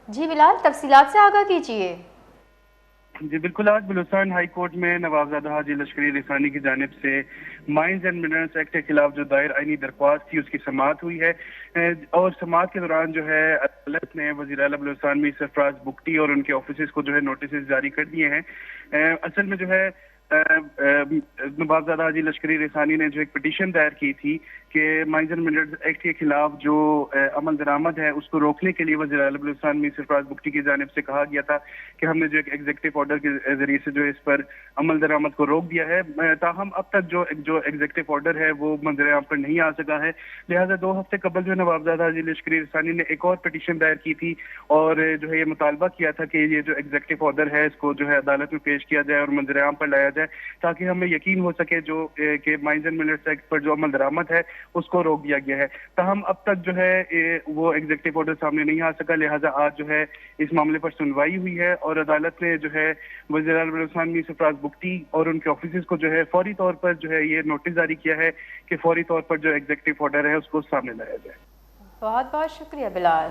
جی بلال، تفصیلات سے آگاہ کیجیے۔ جی بالکل، آج بلوچستان ہائی کورٹ میں نوابزادہ حاجی لشکری رسانی کی جانب سے مائنز اینڈ منرلز ایکٹ کے خلاف جو دائر آئینی درخواست تھی اس کی سماعت ہوئی ہے، اور سماعت کے دوران جو ہے عدالت نے وزیر اعلیٰ بلوچستان میں سرفراز بگٹی اور ان کے آفیسز کو جو ہے نوٹسز جاری کر دیے ہیں۔ اصل میں جو ہے نوابزادہ حاجی لشکری رسانی نے جو ایک پٹیشن دائر کی تھی کہ مائنز اینڈ منرلز ایکٹ کے خلاف جو عمل درآمد ہے اس کو روکنے کے لیے وزیر اعلیٰ بلوچستان میں سرفراز بگٹی کی جانب سے کہا گیا تھا کہ ہم نے جو ایک ایگزیکٹو آرڈر کے ذریعے سے جو اس پر عمل درآمد کو روک دیا ہے، تاہم اب تک جو ایگزیکٹو آرڈر ہے وہ منظر عام پر نہیں آ سکا ہے۔ لہٰذا 2 ہفتے قبل جو نوابزادہ حاجی لشکری رسانی نے ایک اور پٹیشن دائر کی تھی اور جو ہے یہ مطالبہ کیا تھا کہ یہ جو ایگزیکٹو آرڈر ہے اس کو جو ہے عدالت میں پیش کیا جائے اور منظر عام پر لایا جائے تاکہ ہمیں یقین ہو سکے جو کہ مائنز اینڈ منرلز ایکٹ پر جو عمل درآمد ہے اس کو روک دیا گیا ہے۔ تاہم اب تک جو ہے وہ ایگزیکٹو آرڈر سامنے نہیں آ سکا، لہٰذا آج جو ہے اس معاملے پر سنوائی ہوئی ہے اور عدالت نے جو ہے وزیر اعلیٰ بلوچستان میں سرفراز بگٹی اور ان کے آفیسز کو جو ہے فوری طور پر جو ہے یہ نوٹس جاری کیا ہے کہ فوری طور پر جو ایگزیکٹو آرڈر ہے اس کو سامنے لایا جائے۔ بہت بہت شکریہ بلال۔